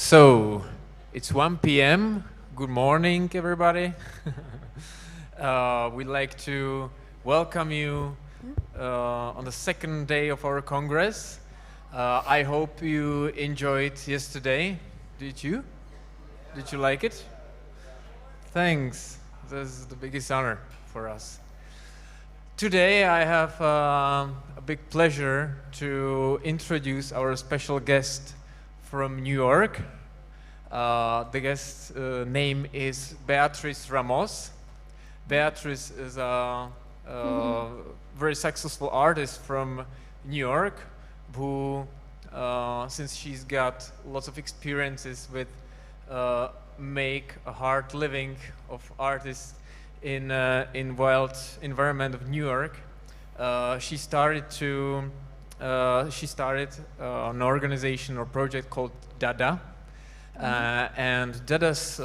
So, it's 1 p.m. Good morning, everybody. We'd like to welcome you on the second day of our Congress. I hope you enjoyed yesterday. Did you? Did you like it? Thanks. This is the biggest honor for us. Today I have a big pleasure to introduce our special guest from New York. The guest's name is Beatriz Ramos. Beatriz is a very successful artist from New York who, since she's got lots of experiences with make a hard living of artists in wild environment of New York, she started an organization or project called Dada. And Dada's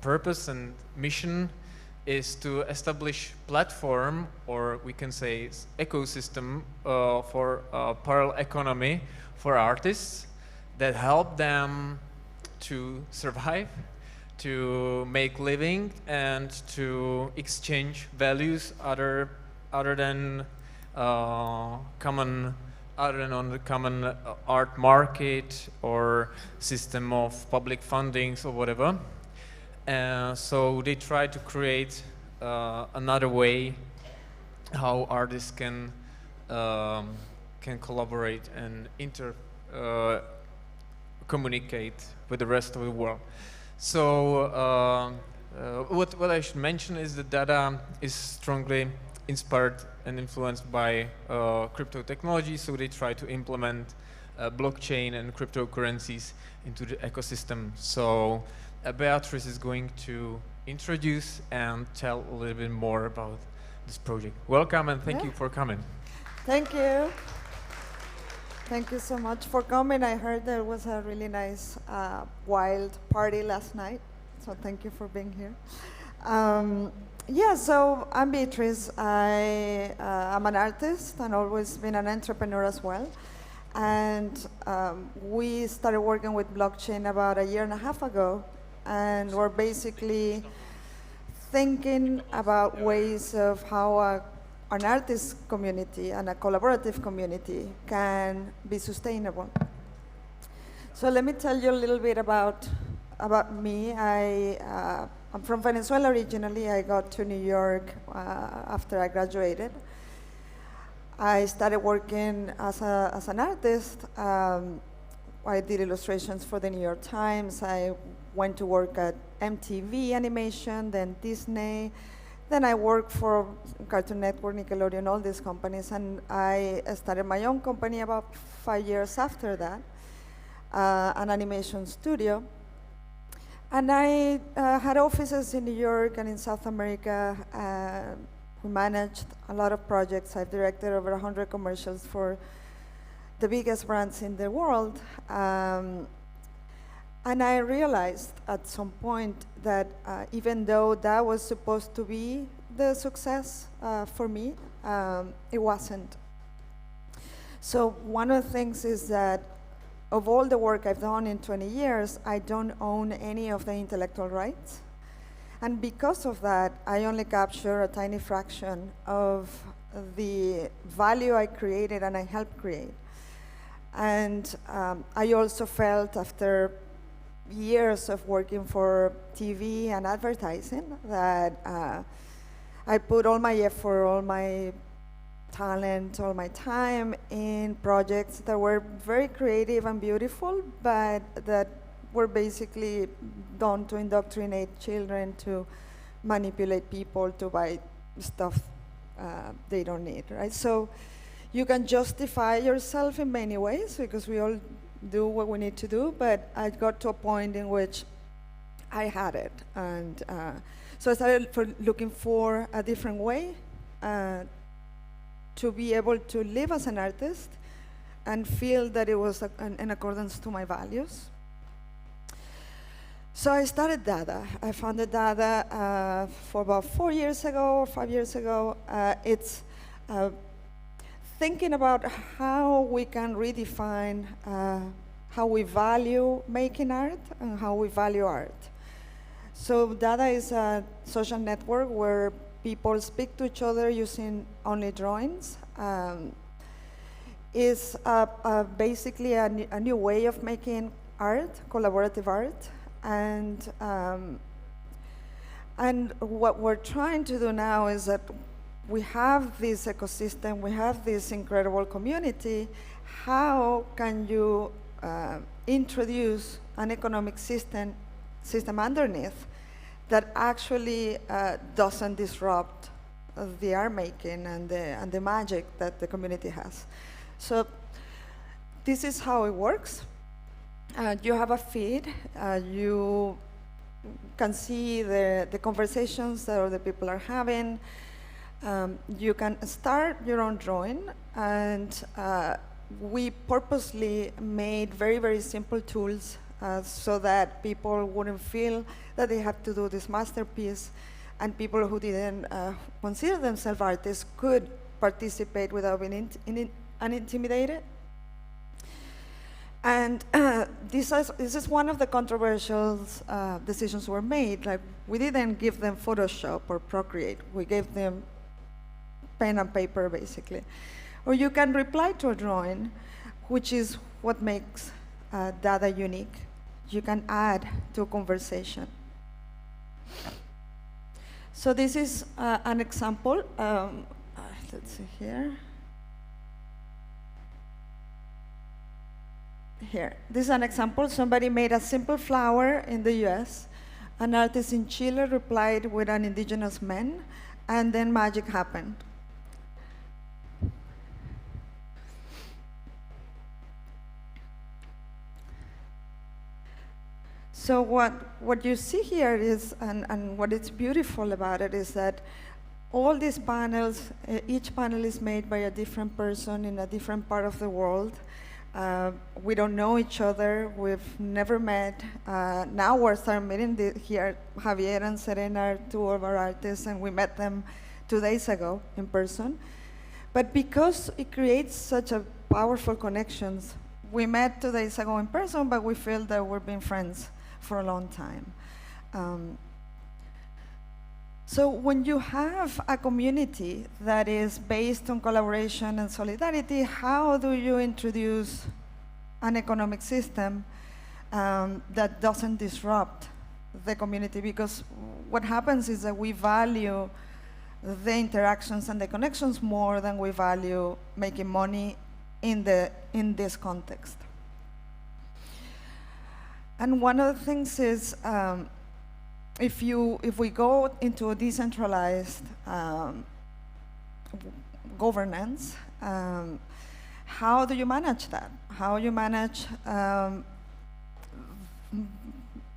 purpose and mission is to establish platform, or we can say ecosystem, for a parallel economy for artists that help them to survive, to make living, and to exchange values other than on the common art market or system of public fundings or whatever. So they try to create another way how artists can collaborate and communicate with the rest of the world. So what I should mention is that Dada is strongly inspired and influenced by crypto technology, so they try to implement blockchain and cryptocurrencies into the ecosystem. So Beatriz is going to introduce and tell a little bit more about this project. Welcome and thank you for coming. Thank you. Thank you so much for coming. I heard there was a really nice wild party last night, so thank you for being here. So I'm Beatriz. I'm an artist and always been an entrepreneur as well. And we started working with blockchain about 1.5 years ago, and we're basically thinking about ways of how an artist community and a collaborative community can be sustainable. So let me tell you a little bit about me. I'm from Venezuela originally. I got to New York after I graduated. I started working as an artist. I did illustrations for the New York Times. I went to work at MTV Animation, then Disney. Then I worked for Cartoon Network, Nickelodeon, all these companies. And I started my own company about 5 years after that, an animation studio. And I had offices in New York and in South America. We managed a lot of projects. I've directed over 100 commercials for the biggest brands in the world. And I realized at some point that even though that was supposed to be the success for me, it wasn't. So one of the things is that of all the work I've done in 20 years, I don't own any of the intellectual rights. And because of that, I only capture a tiny fraction of the value I created and I helped create. And I also felt after years of working for TV and advertising that I put all my effort, all my talent, all my time in projects that were very creative and beautiful, but that were basically done to indoctrinate children, to manipulate people to buy stuff they don't need, right? So you can justify yourself in many ways because we all do what we need to do, but I got to a point in which I had it. And so I started looking for a different way to be able to live as an artist and feel that it was in accordance to my values. So I started Dada. I founded Dada for about 4 years ago or 5 years ago. It's thinking about how we can redefine how we value making art and how we value art. So Dada is a social network where people speak to each other using only drawings. It's basically a new way of making art, collaborative art, and what we're trying to do now is that we have this ecosystem, we have this incredible community. How can you introduce an economic system underneath that actually doesn't disrupt the art making and the magic that the community has? So this is how it works. You have a feed. You can see the conversations that other people are having. You can start your own drawing, and we purposely made very, very simple tools so that people wouldn't feel that they have to do this masterpiece, and people who didn't consider themselves artists could participate without being unintimidated. And this is one of the controversial decisions were made. Like, we didn't give them Photoshop or Procreate. We gave them pen and paper, basically. Or you can reply to a drawing, which is what makes Dada unique. You can add to a conversation. So this is an example. Let's see here. Here, this is an example. Somebody made a simple flower in the US. An artist in Chile replied with an indigenous man, and then magic happened. So what you see here is, and what is beautiful about it is that all these panels, each panel is made by a different person in a different part of the world. We don't know each other, we've never met. Now we're starting meeting here. Javier and Serena are two of our artists, and we met them 2 days ago in person. But because it creates such a powerful connections, we met 2 days ago in person, but we feel that we've been friends for a long time. So when you have a community that is based on collaboration and solidarity, how do you introduce an economic system that doesn't disrupt the community? Because what happens is that we value the interactions and the connections more than we value making money in this context. And one of the things is, if we go into a decentralized governance, how do you manage that? How you manage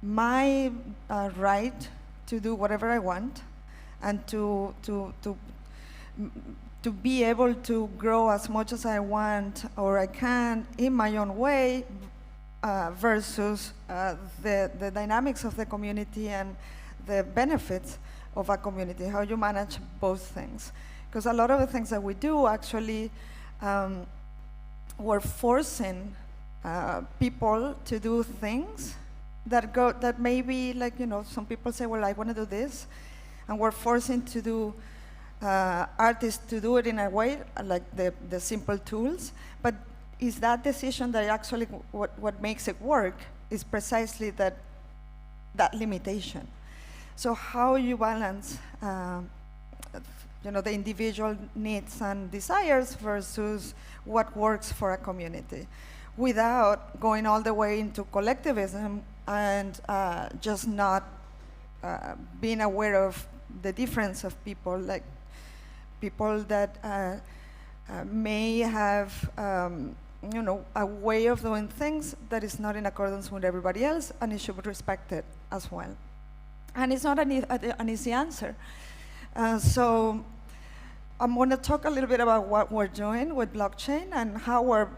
my right to do whatever I want, and to be able to grow as much as I want or I can in my own way, versus the dynamics of the community and the benefits of a community, how you manage both things. Because a lot of the things that we do actually, we're forcing people to do things that maybe, like, some people say, well, I want to do this, and we're forcing to do artists to do it in a way, like the simple tools, but is that decision that actually what makes it work is precisely that limitation. So how you balance the individual needs and desires versus what works for a community, without going all the way into collectivism and just not being aware of the difference of people, like people that may have a way of doing things that is not in accordance with everybody else, and it should be respected as well. And it's not an easy answer. So I'm going to talk a little bit about what we're doing with blockchain and how we're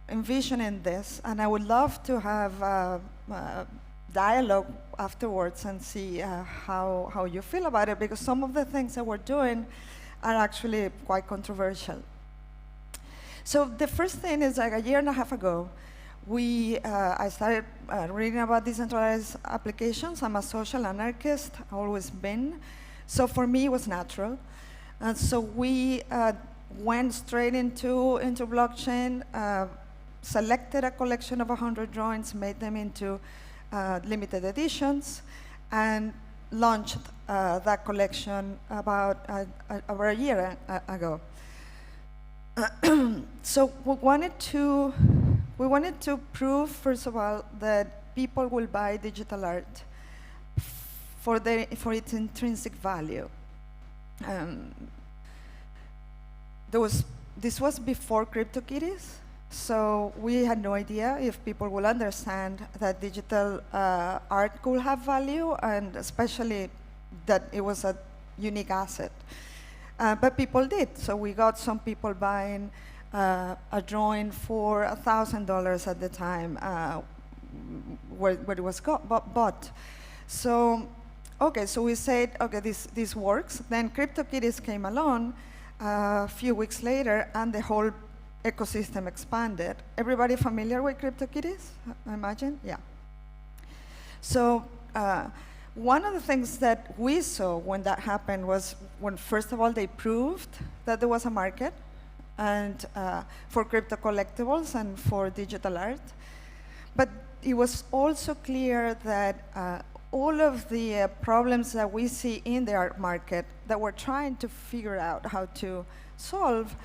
envisioning this. And I would love to have a dialogue afterwards and see how you feel about it, because some of the things that we're doing are actually quite controversial. So the first thing is, like, a year and a half ago, I started reading about decentralized applications. I'm a social anarchist, always been. So for me, it was natural. And so we went straight into blockchain, selected a collection of 100 drawings, made them into limited editions, and launched that collection about over a year ago. So we wanted to prove, first of all, that people will buy digital art for its intrinsic value. This was before CryptoKitties, so we had no idea if people will understand that digital art could have value, and especially that it was a unique asset. But people did, so we got some people buying a drawing for $1,000 at the time where it was bought. So, okay, so we said, okay, this works. Then CryptoKitties came along a few weeks later, and the whole ecosystem expanded. Everybody familiar with CryptoKitties, I imagine? Yeah. So one of the things that we saw when that happened was when, first of all, they proved that there was a market and for crypto collectibles and for digital art. But it was also clear that all of the problems that we see in the art market that we're trying to figure out how to solve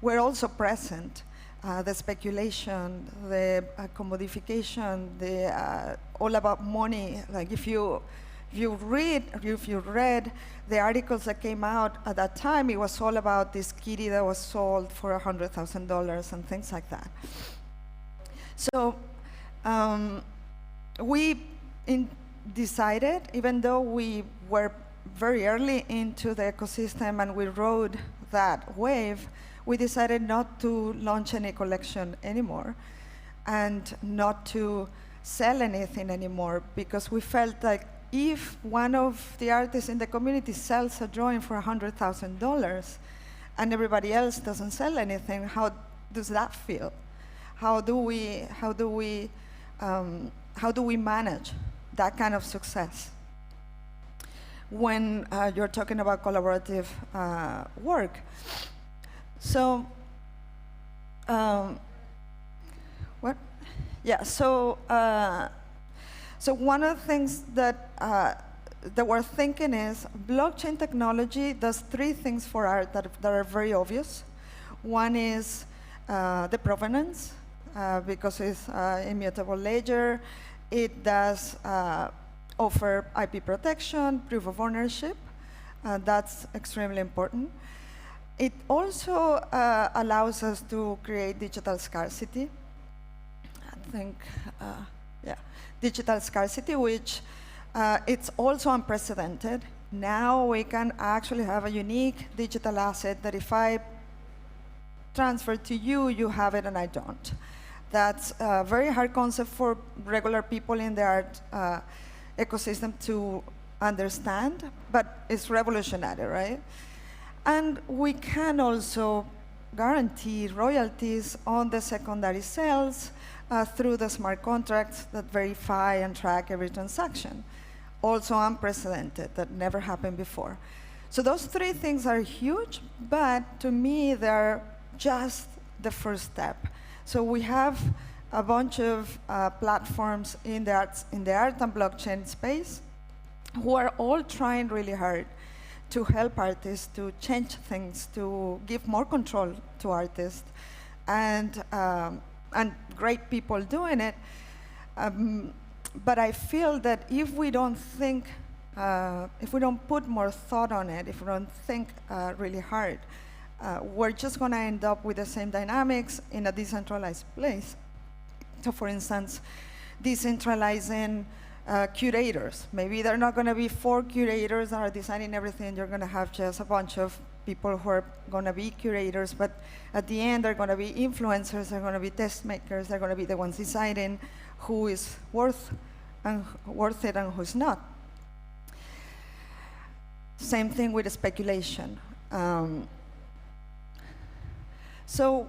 were also present. The speculation, the commodification, the all about money. Like if you read the articles that came out at that time, it was all about this kitty that was sold for $100,000 and things like that. So we decided, even though we were very early into the ecosystem and we rode that wave, we decided not to launch any collection anymore and not to sell anything anymore, because we felt like if one of the artists in the community sells a drawing for $100,000 and everybody else doesn't sell anything, how does that feel? How do we manage that kind of success when you're talking about collaborative work? So, what? Yeah. So, so one of the things that we're thinking is blockchain technology does three things for art that are very obvious. One is the provenance, because it's immutable ledger. It does offer IP protection, proof of ownership. That's extremely important. It also allows us to create digital scarcity. I think, yeah, digital scarcity, which it's also unprecedented. Now we can actually have a unique digital asset that if I transfer to you, you have it and I don't. That's a very hard concept for regular people in the art ecosystem to understand, but it's revolutionary, right? And we can also guarantee royalties on the secondary sales through the smart contracts that verify and track every transaction. Also unprecedented, that never happened before. So those three things are huge, but to me, they're just the first step. So we have a bunch of platforms in the art and blockchain space who are all trying really hard to help artists to change things, to give more control to artists, and great people doing it. But I feel that if we don't think, if we don't put more thought on it, if we don't think really hard, we're just going to end up with the same dynamics in a decentralized place. So for instance, decentralizing curators. Maybe they're not going to be 4 curators that are designing everything. You're going to have just a bunch of people who are going to be curators, but at the end, they're going to be influencers, they're going to be test makers, they're going to be the ones deciding who is worth it and who's not. Same thing with speculation. So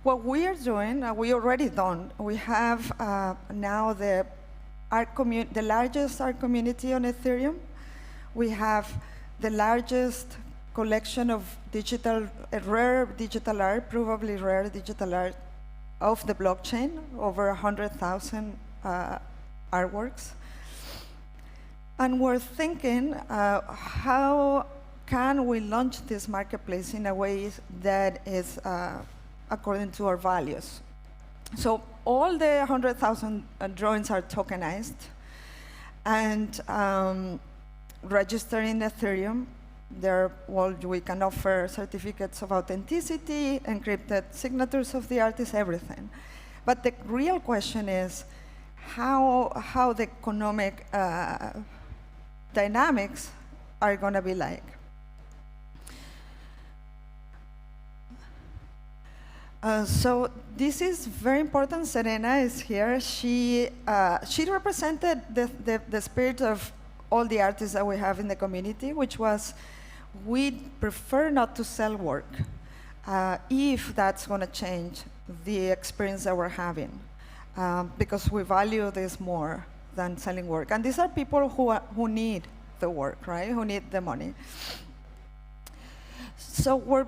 What we are doing, we already done. We have now the largest art community on Ethereum. We have the largest collection of rare digital art, probably rare digital art of the blockchain, over 100,000 artworks. And we're thinking, how can we launch this marketplace in a way that is according to our values? So all the 100,000 drawings are tokenized and registered in Ethereum. We can offer certificates of authenticity, encrypted signatures of the artist, everything. But the real question is how the economic dynamics are going to be like. So this is very important. Serena is here. She represented the spirit of all the artists that we have in the community, which was, we prefer not to sell work if that's going to change the experience that we're having, because we value this more than selling work. And these are people who need the work, right? Who need the money. So we're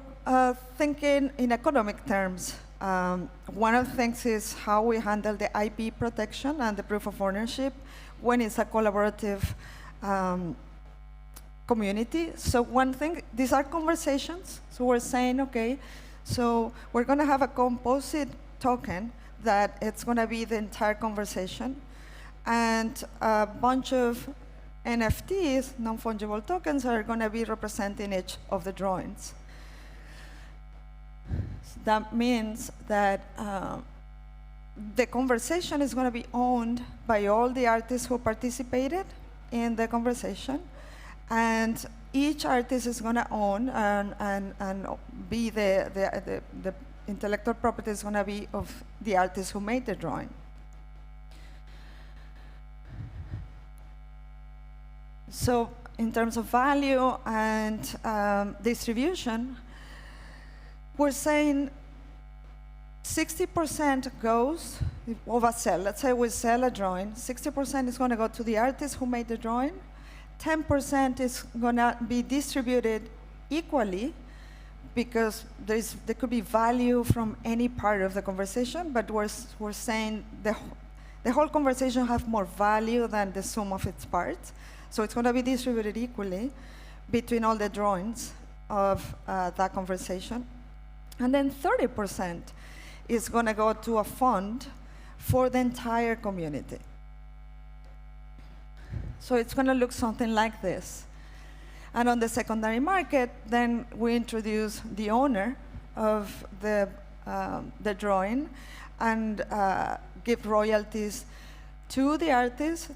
thinking in economic terms. One of the things is how we handle the IP protection and the proof of ownership when it's a collaborative community. So one thing, these are conversations. So we're saying, okay, so we're going to have a composite token that it's going to be the entire conversation, and a bunch of NFTs, non-fungible tokens, are going to be representing each of the drawings. That means that the conversation is going to be owned by all the artists who participated in the conversation, and each artist is going to own and be the intellectual property is going to be of the artist who made the drawing. So in terms of value and distribution, we're saying 60% goes of a sell. Let's say we sell a drawing. 60% is going to go to the artist who made the drawing. 10% is going to be distributed equally, because there could be value from any part of the conversation, but we're saying the whole conversation has more value than the sum of its parts. So it's going to be distributed equally between all the drawings of that conversation. And then 30% is going to go to a fund for the entire community. So it's going to look something like this. And on the secondary market, then we introduce the owner of the drawing and give royalties to the artist,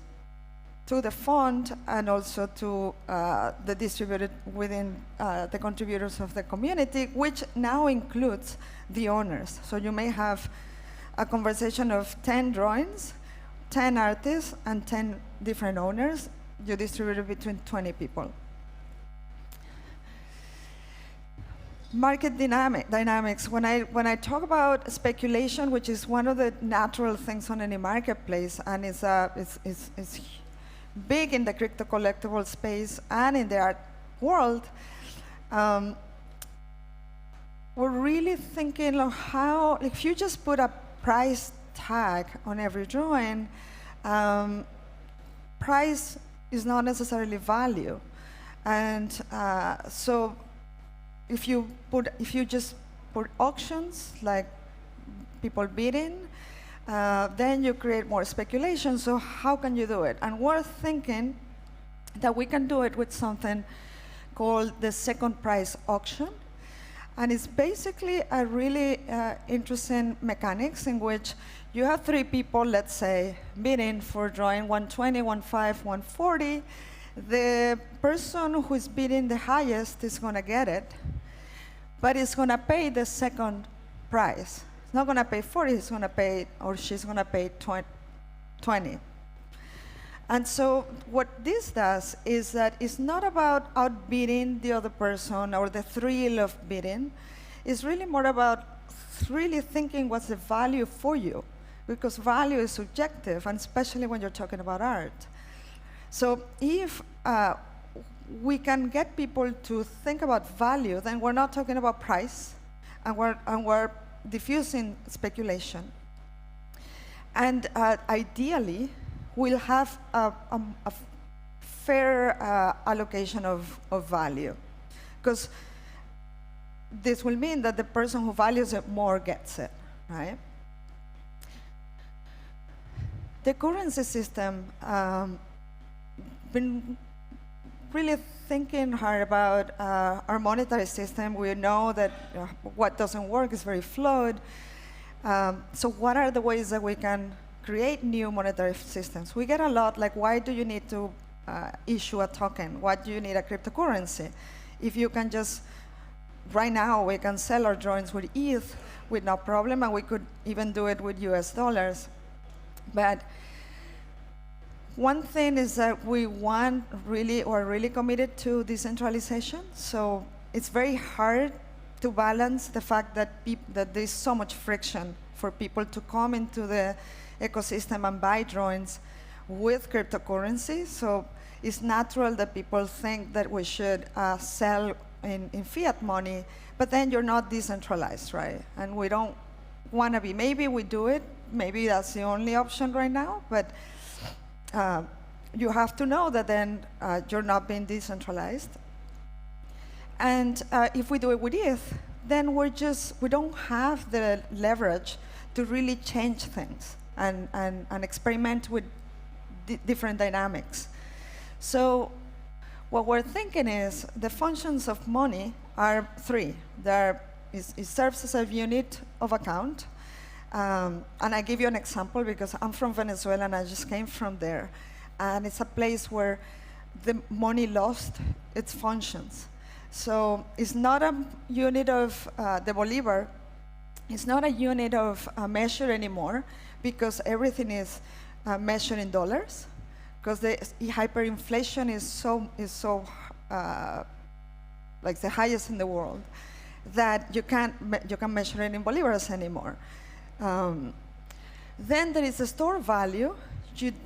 to the fund, and also to the distributed within the contributors of the community, which now includes the owners. So you may have a conversation of 10 drawings, 10 artists, and 10 different owners. You distribute it between 20 people. Market dynamics. When I talk about speculation, which is one of the natural things on any marketplace, and it's big in the crypto collectible space and in the art world, we're really thinking of how, if you just put a price tag on every drawing, price is not necessarily value. And so if you just put auctions, like people bidding, then you create more speculation. So how can you do it? And we're thinking that we can do it with something called the second price auction. And it's basically a really interesting mechanics in which you have 3 people, let's say, bidding for drawing 120, 115, 140. The person who's bidding the highest is going to get it, but it's going to pay the second price. It's not going to pay 40, he's going to pay, or she's going to pay 20. And so what this does is that it's not about outbidding the other person or the thrill of bidding. It's really more about really thinking what's the value for you, because value is subjective, and especially when you're talking about art. So if we can get people to think about value, then we're not talking about price, and we're diffusing speculation. And ideally, we'll have a fair allocation of value, because this will mean that the person who values it more gets it, right? The currency system, been really thinking hard about our monetary system. We know that what doesn't work is very flawed. So what are the ways that we can create new monetary systems? We get a lot like, why do you need to issue a token? Why do you need a cryptocurrency? If you can just, right now, we can sell our drawings with ETH with no problem, and we could even do it with US dollars. But one thing is that we want really, or really committed to decentralization. So it's very hard to balance the fact that there's so much friction for people to come into the ecosystem and buy drawings with cryptocurrency. So it's natural that people think that we should sell in fiat money, but then you're not decentralized, right? And we don't want to be. Maybe we do it. Maybe that's the only option right now, but you have to know that then you're not being decentralized. And if we do it with ETH, then we don't have the leverage to really change things and experiment with different dynamics. So what we're thinking is the functions of money are three. It serves as a unit of account. And I give you an example because I'm from Venezuela and I just came from there. And it's a place where the money lost its functions. So it's not a unit of the Bolivar. It's not a unit of measure anymore because everything is measured in dollars. Because the hyperinflation is so like the highest in the world that you can measure it in bolivars anymore. Then there is a store value. It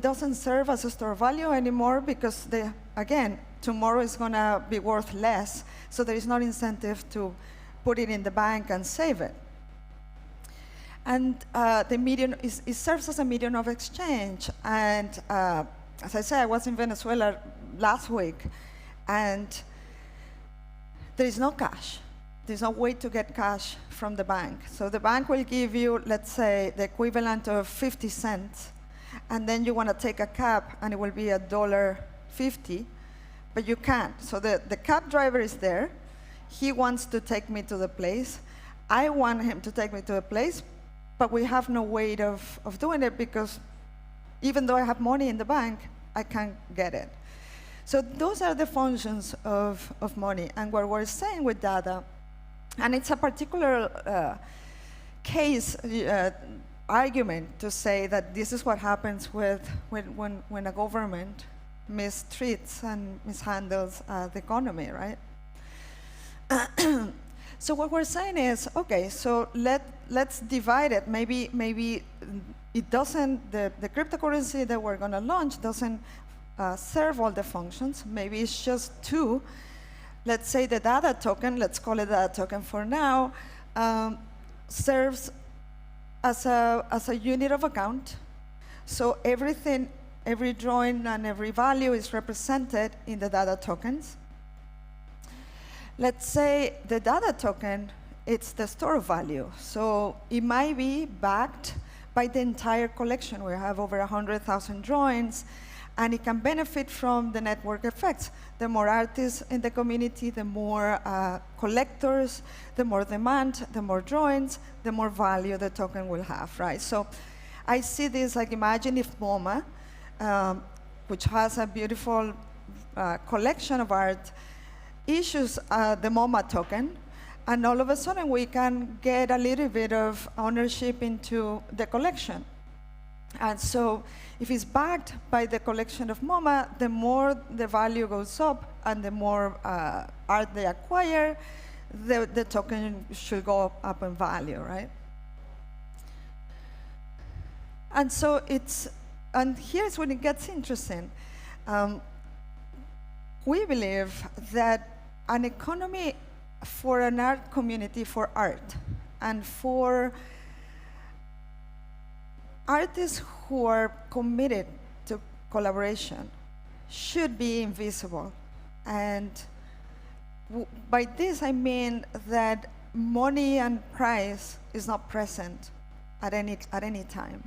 doesn't serve as a store value anymore because again, tomorrow is going to be worth less, so there is no incentive to put it in the bank and save it. And the medium, it serves as a medium of exchange. And as I said, I was in Venezuela last week, and there is no cash. There's no way to get cash from the bank. So the bank will give you, let's say, the equivalent of 50 cents, and then you want to take a cab, and it will be $1.50, but you can't. So the cab driver is there. He wants to take me to the place. I want him to take me to a place, but we have no way of doing it because even though I have money in the bank, I can't get it. So those are the functions of money. And what we're saying with Dada, and it's a particular case argument to say that this is what happens when a government mistreats and mishandles the economy, right? So what we're saying is, okay, so let's divide it. Maybe it doesn't, the cryptocurrency that we're going to launch doesn't serve all the functions. Maybe it's just two. Let's say the Dada token, let's call it Dada token for now, serves as a unit of account. So everything, every drawing and every value is represented in the Dada tokens. Let's say the Dada token, it's the store value. So it might be backed by the entire collection. We have over 100,000 drawings, and it can benefit from the network effects. The more artists in the community, the more collectors, the more demand, the more drawings, the more value the token will have, right? So I see this like, imagine if MoMA, which has a beautiful collection of art, issues the MoMA token, and all of a sudden we can get a little bit of ownership into the collection. And so if it's backed by the collection of MoMA, the more the value goes up and the more art they acquire, the token should go up in value, right? And so and here's when it gets interesting. We believe that an economy for an art community, for art, and for artists who are committed to collaboration should be invisible. And by this I mean that money and price is not present at any time.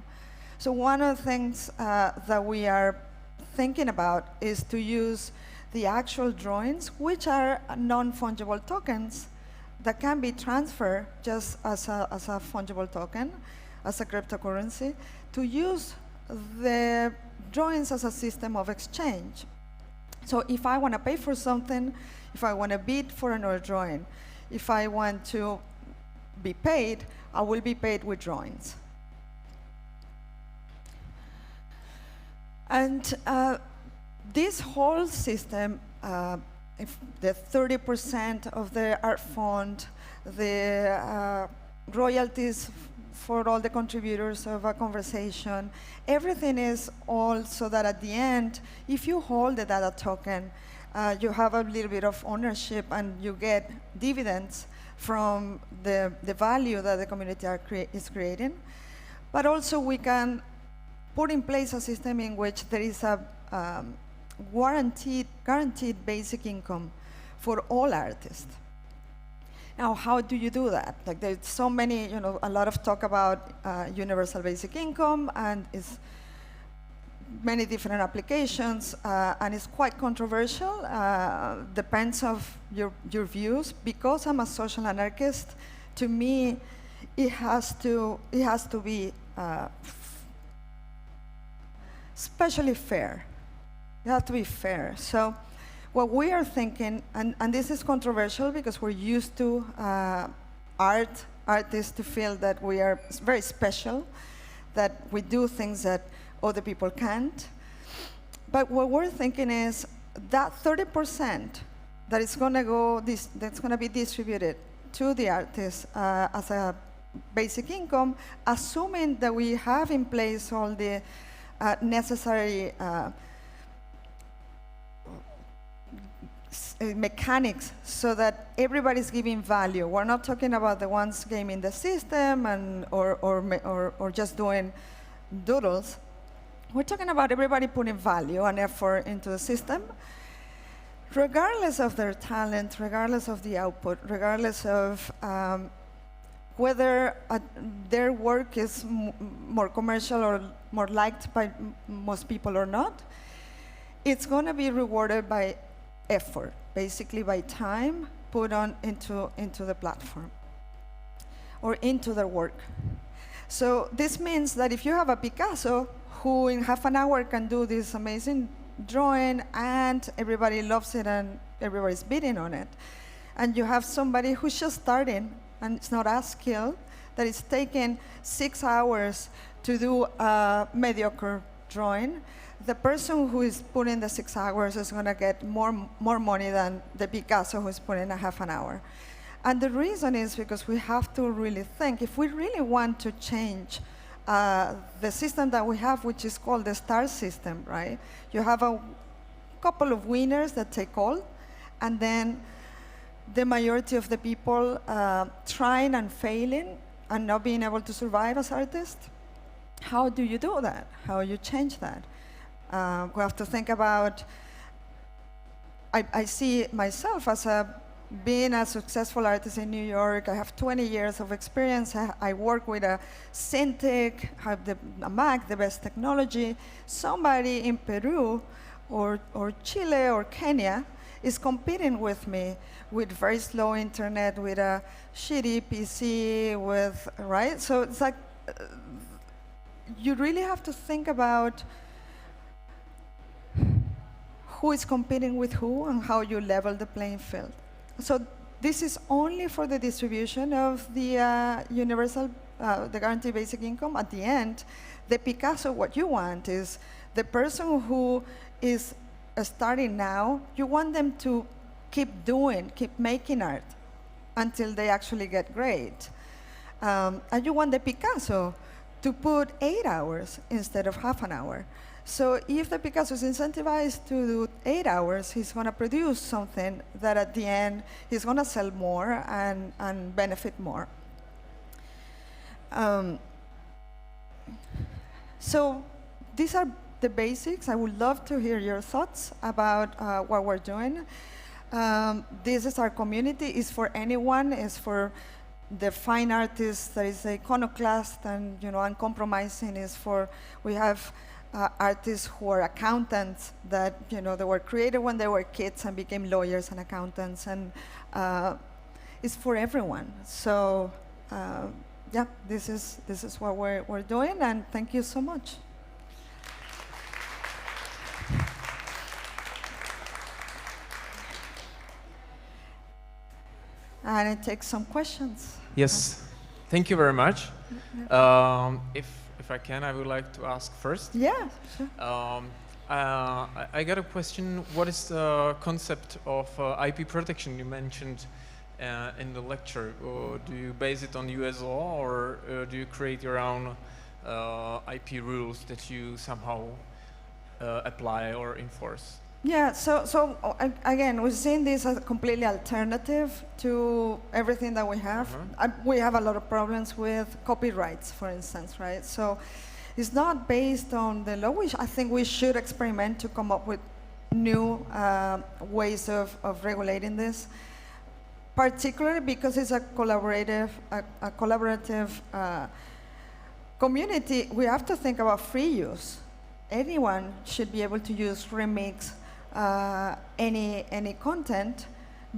So one of the things that we are thinking about is to use the actual drawings, which are non-fungible tokens that can be transferred just as a fungible token, as a cryptocurrency, to use the drawings as a system of exchange. So if I want to pay for something, if I want to bid for another drawing, if I want to be paid, I will be paid with drawings. And this whole system, if the 30% of the art fund, the royalties for all the contributors of a conversation, everything is all so that at the end, if you hold the Dada token, you have a little bit of ownership and you get dividends from the value that the community is creating. But also we can put in place a system in which there is a guaranteed basic income for all artists. Now, how do you do that? Like, there's so many, a lot of talk about universal basic income, and it's many different applications, and it's quite controversial. Depends of your views. Because I'm a social anarchist, to me, it has to be especially fair. You have to be fair. So what we are thinking, and this is controversial because we're used to artists to feel that we are very special, that we do things that other people can't. But what we're thinking is that 30% that is going to go, that's going to be distributed to the artists as a basic income, assuming that we have in place all the necessary mechanics so that everybody's giving value. We're not talking about the ones gaming the system or just doing doodles. We're talking about everybody putting value and effort into the system, regardless of their talent, regardless of the output, regardless of whether their work is more commercial or more liked by most people or not. It's going to be rewarded by effort, basically by time put on into the platform or into their work. So this means that if you have a Picasso who in half an hour can do this amazing drawing and everybody loves it and everybody's bidding on it, and you have somebody who's just starting and it's not as skilled, that it's taking 6 hours to do a mediocre drawing, the person who is putting the 6 hours is going to get more money than the Picasso who is putting a half an hour. And the reason is because we have to really think, if we really want to change the system that we have, which is called the star system, right? You have a couple of winners that take all, and then the majority of the people trying and failing and not being able to survive as artists. How do you do that? How do you change that? We have to think about, I see myself as being a successful artist in New York. I have 20 years of experience. I work with a Syntec, have a Mac, the best technology. Somebody in Peru or Chile or Kenya is competing with me with very slow internet, with a shitty PC, right? So it's like, you really have to think about who is competing with who and how you level the playing field. So this is only for the distribution of the universal, the guaranteed basic income. At the end, the Picasso, what you want is the person who is starting now, you want them to keep making art. until they actually get great. And you want the Picasso to put 8 hours instead of half an hour. So if the Picasso is incentivized to do 8 hours, he's going to produce something that at the end he's going to sell more and benefit more. So these are the basics. I would love to hear your thoughts about what we're doing. This is our community. It's for anyone. It's for the fine artist that is iconoclast and uncompromising. Is for, we have artists who are accountants that they were created when they were kids and became lawyers and accountants, and it's for everyone. So yeah, this is what we're doing, and thank you so much. And it takes some questions. Yes, thank you very much. If I can, I would like to ask first. Yeah, sure. I got a question. What is the concept of IP protection you mentioned in the lecture? Or do you base it on US law, or do you create your own IP rules that you somehow apply or enforce? Yeah, so again, we're seeing this as completely alternative to everything that we have. We have a lot of problems with copyrights, for instance, right? So it's not based on the law. I think we should experiment to come up with new ways of regulating this, particularly because it's a collaborative community. We have to think about free use. Anyone should be able to use, remix, any content,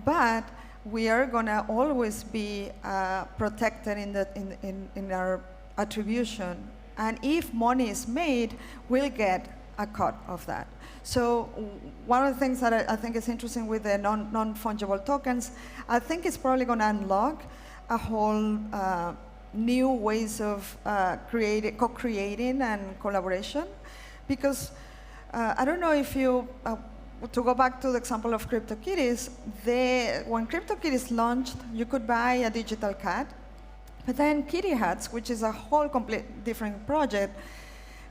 but we are gonna always be protected in our attribution. And if money is made, we'll get a cut of that. So one of the things that I think is interesting with the non-fungible tokens, I think it's probably gonna unlock a whole new ways of co-creating and collaboration, because I don't know if you. To go back to the example of CryptoKitties, when CryptoKitties launched, you could buy a digital cat, but then Kitty Hats, which is a whole complete different project,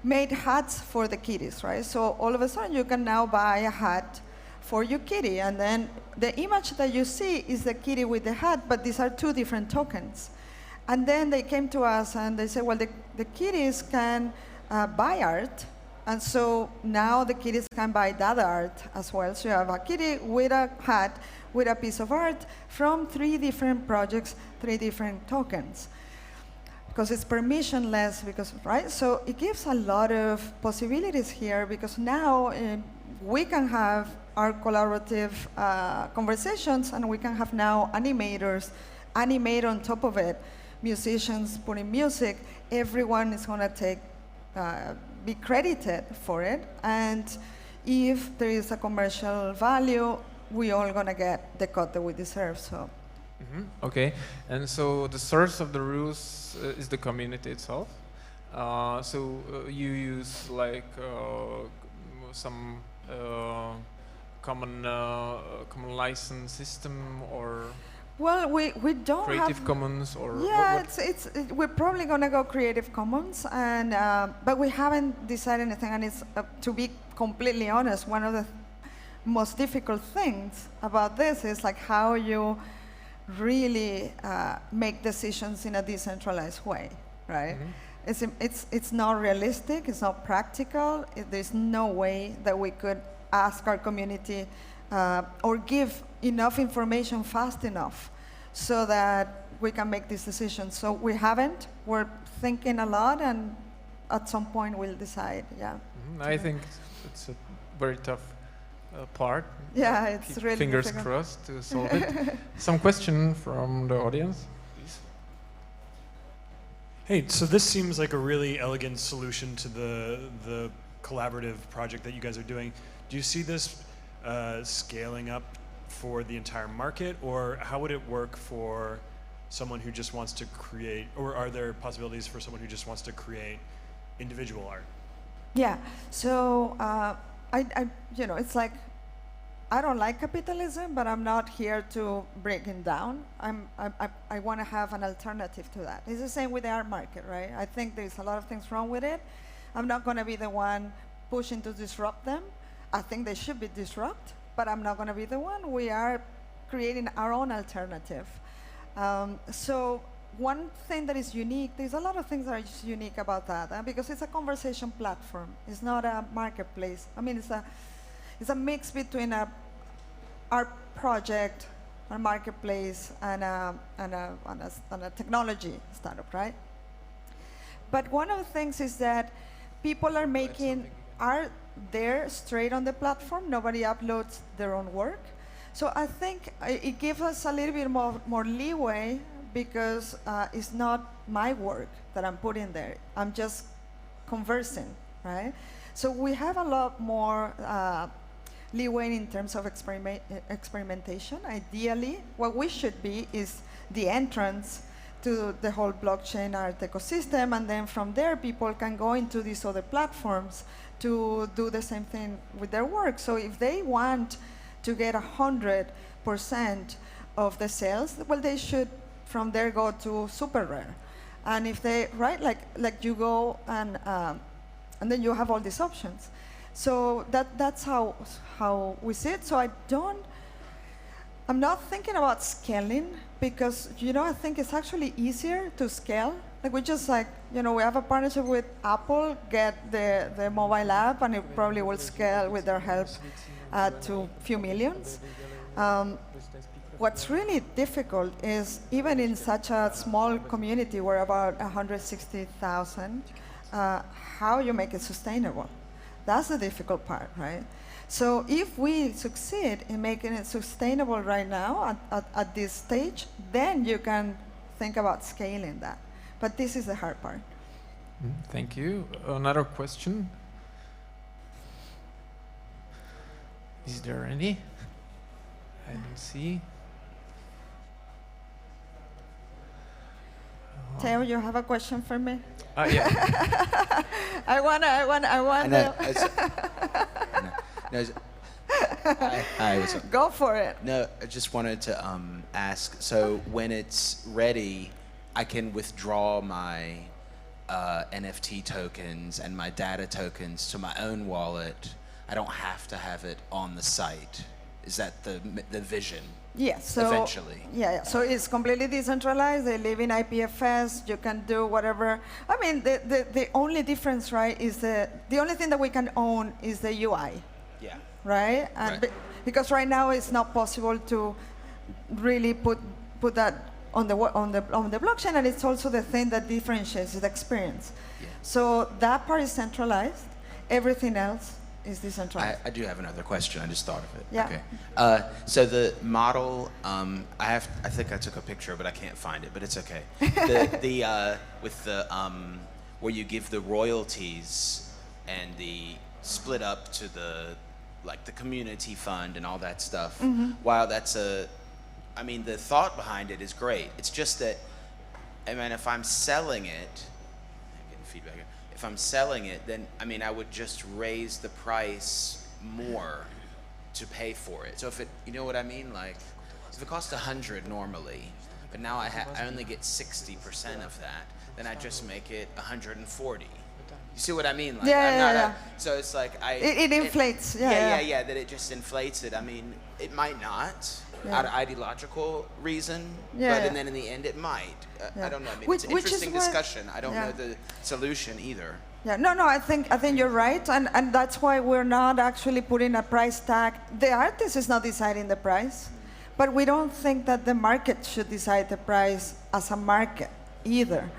made hats for the kitties, right? So all of a sudden you can now buy a hat for your kitty, and then the image that you see is the kitty with the hat, but these are two different tokens. And then they came to us and they said, well, the kitties can buy art. And so now the kitties can buy Dada art as well. So you have a kitty with a hat, with a piece of art from 3 different projects, 3 different tokens. Because it's permissionless, right? So it gives a lot of possibilities here, because now we can have our collaborative conversations, and we can have now animators animate on top of it, musicians putting music. Everyone is going to be credited for it, and if there is a commercial value, we all gonna get the cut that we deserve. So. Okay, and so the source of the rules is the community itself. So you use like some common license system, or? Well, we don't Creative Commons, or yeah, we're probably gonna go Creative Commons, and but we haven't decided anything. And it's to be completely honest, one of the most difficult things about this is like how you really make decisions in a decentralized way, right? It's not realistic. It's not practical. There's no way that we could ask our community or give enough information fast enough so that we can make these decisions. So we haven't. We're thinking a lot, and at some point we'll decide. Yeah. I think it's a very tough part. Yeah, it's Keep really fingers difficult. crossed to solve it. Some question from the audience, please. Hey, so this seems like a really elegant solution to the collaborative project that you guys are doing. Do you see this scaling up for the entire market, or how would it work for someone who just wants to create, or are there possibilities for someone who just wants to create individual art? Yeah. So it's like I don't like capitalism, but I'm not here to break it down. I want to have an alternative to that. It's the same with the art market, right? I think there's a lot of things wrong with it. I'm not going to be the one pushing to disrupt them. I think they should be disrupted, but I'm not going to be the one. We are creating our own alternative. So one thing that is unique, there's a lot of things that are just unique about that, because it's a conversation platform. It's not a marketplace. I mean, it's a mix between our project, our marketplace, and a technology startup, right? But one of the things is that people are making art there straight on the platform. Nobody uploads their own work. So I think it gives us a little bit more leeway, because it's not my work that I'm putting there. I'm just conversing, right? So we have a lot more leeway in terms of experimentation. Ideally, what we should be is the entrance to the whole blockchain art ecosystem, and then from there people can go into these other platforms to do the same thing with their work. So if they want to get 100% of the sales, well, they should from there go to super rare. And if they, right, like you go and then you have all these options. So that's how we see it. So I'm not thinking about scaling, because, I think it's actually easier to scale. Like we just we have a partnership with Apple, get the mobile app, and it probably will scale with their help to a few millions. What's really difficult is, even in such a small community, we're about 160,000, how you make it sustainable. That's the difficult part, right? So if we succeed in making it sustainable right now at this stage, then you can think about scaling that. But this is the hard part. Thank you. Another question? Is there any? I don't see. Theo, you have a question for me? Yeah. I want. Hi, what's up? Go for it. No, I just wanted to ask, so when it's ready, I can withdraw my NFT tokens and my data tokens to my own wallet. I don't have to have it on the site. Is that the vision? Yes. So eventually. Yeah. So it's completely decentralized. They live in IPFS. You can do whatever. I mean, the only difference, right, is the only thing that we can own is the UI. Yeah. Right. And right. Because right now it's not possible to really put that on the blockchain, and it's also the thing that differentiates the experience. Yeah. So that part is centralized. Everything else is decentralized. I do have another question. I just thought of it. Yeah. Okay. So the model, I think I took a picture, but I can't find it. But it's okay. With the where you give the royalties and the split up to the community fund and all that stuff. Mm-hmm. While that's the thought behind it is great. It's just that, if I'm selling it, I'm getting feedback here. If I'm selling it, then I would just raise the price more to pay for it. So if it, you know what I mean? Like, if it costs 100 normally, but now I only get 60% of that, then I just make it 140. You see what I mean? Like, yeah. So it's like it inflates. Yeah. That it just inflates it. It might not. Yeah. Out of ideological reason, and then in the end it might. I don't know. It's an interesting discussion. I don't know the solution either. Yeah, no, I think you're right, and that's why we're not actually putting a price tag. The artist is not deciding the price, but we don't think that the market should decide the price as a market either,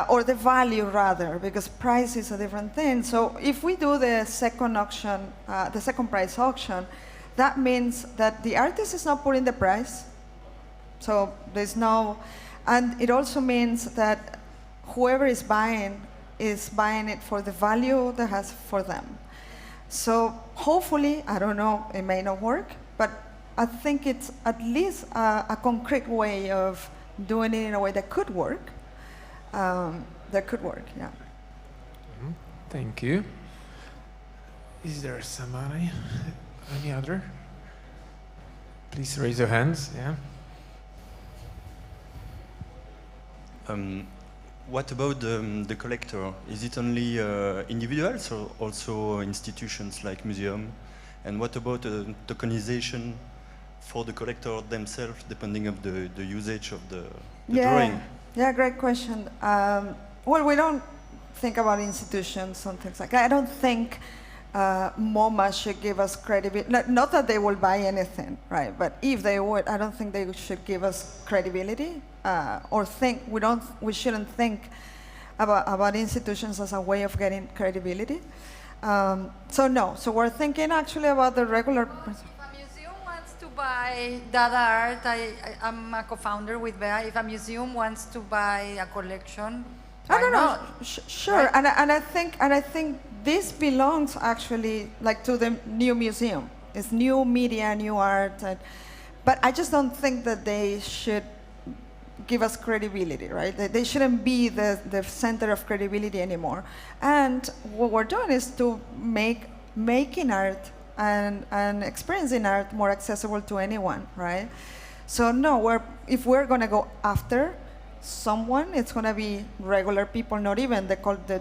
or the value rather, because price is a different thing. So if we do the second auction, the second price auction, that means that the artist is not putting the price, so there's no, and it also means that whoever is buying it for the value that has for them. So hopefully, I don't know, it may not work, but I think it's at least a concrete way of doing it in a way that could work. Yeah. Mm-hmm. Thank you. Is there somebody? Any other? Please raise your hands. Yeah. What about the collector? Is it only individuals or also institutions like museum? And what about tokenization for the collector themselves, depending of the usage of the drawing? Yeah, great question. Well, we don't think about institutions and things like that. I don't think MoMA should give us credibility. Not that they will buy anything, right? But if they would, I don't think they should give us credibility or we shouldn't think about institutions as a way of getting credibility. So we're thinking actually about the regular. If a museum wants to buy Dada art, I'm a co-founder with Bea. If a museum wants to buy a collection, why not? Sure, Right? and I think this belongs actually like to the new museum. It's new media, new art, but I just don't think that they should give us credibility, right? They shouldn't be the center of credibility anymore. And what we're doing is to making art and experiencing art more accessible to anyone, right? So no, if we're gonna go after someone, it's going to be regular people, not even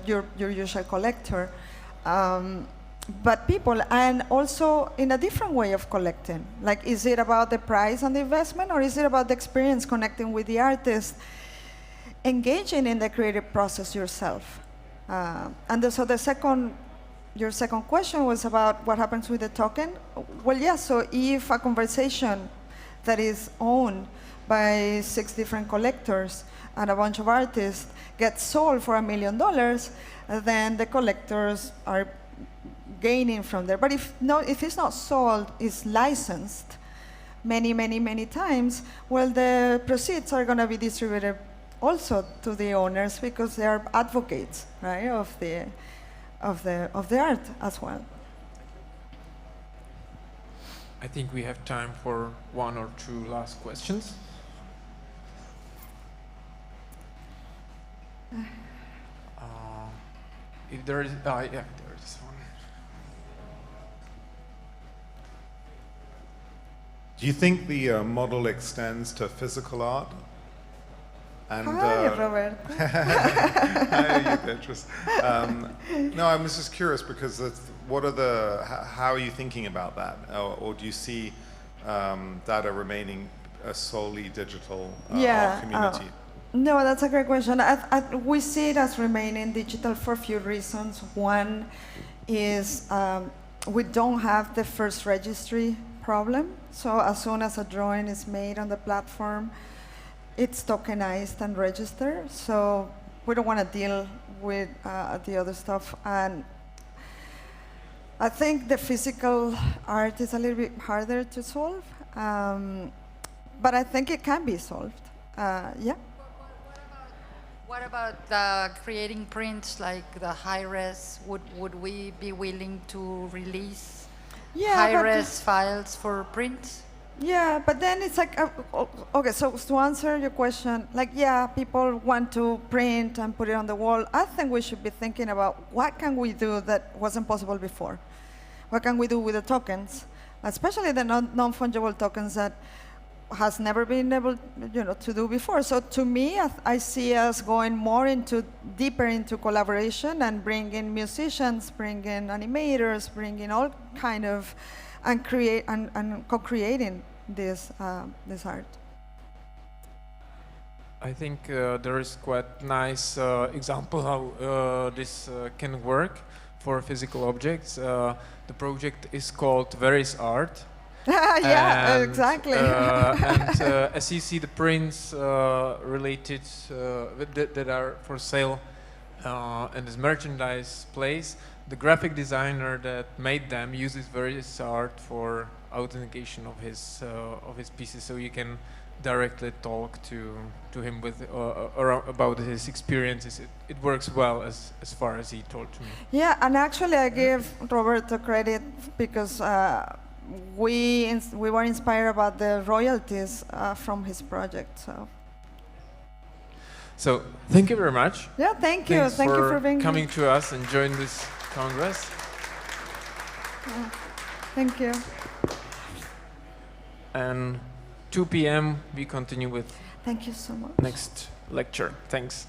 your usual collector, but people, and also in a different way of collecting. Like, is it about the price and the investment, or is it about the experience, connecting with the artist, engaging in the creative process yourself? So your second question was about what happens with the token. Well, yeah, so if a conversation that is owned by 6 different collectors and a bunch of artists gets sold for $1 million, then the collectors are gaining from there. But if it's not sold, it's licensed many times, well, the proceeds are going to be distributed also to the owners because they are advocates, right, of the art as well. I think we have time for 1 or 2 last questions. If there is, yeah, there is one. Do you think the model extends to physical art? And, Hi, Robert. Hi, Beatriz. No, I was just curious because how are you thinking about that? Or do you see Dada remaining a solely digital art community? No, that's a great question. We see it as remaining digital for a few reasons. One is we don't have the first registry problem. So as soon as a drawing is made on the platform, it's tokenized and registered. So we don't want to deal with the other stuff. And I think the physical art is a little bit harder to solve, but I think it can be solved. Yeah. What about creating prints like the high-res? Would we be willing to release high-res files for prints? Yeah, but then it's like, okay, so to answer your question, like, yeah, people want to print and put it on the wall. I think we should be thinking about what can we do that wasn't possible before? What can we do with the tokens, especially the non-fungible tokens that has never been able, to do before. So to me, I see us going deeper into collaboration and bringing musicians, bringing animators, bringing all kind of, and co-creating this art. I think there is quite nice example how this can work for physical objects. The project is called Veris Art. Yeah, exactly. And as you see the prints related that are for sale in this merchandise place, the graphic designer that made them uses various art for authentication of his pieces, so you can directly talk to him with about his experiences. It works well as far as he told to me. Yeah, and actually I give Roberto credit because we were inspired about the royalties from his project. So thank you very much. Yeah, thank you. Thanks thank you for being coming to us and join this Congress. Thank you. and 2 p.m. we continue with Thank you so much. next lecture. Thanks.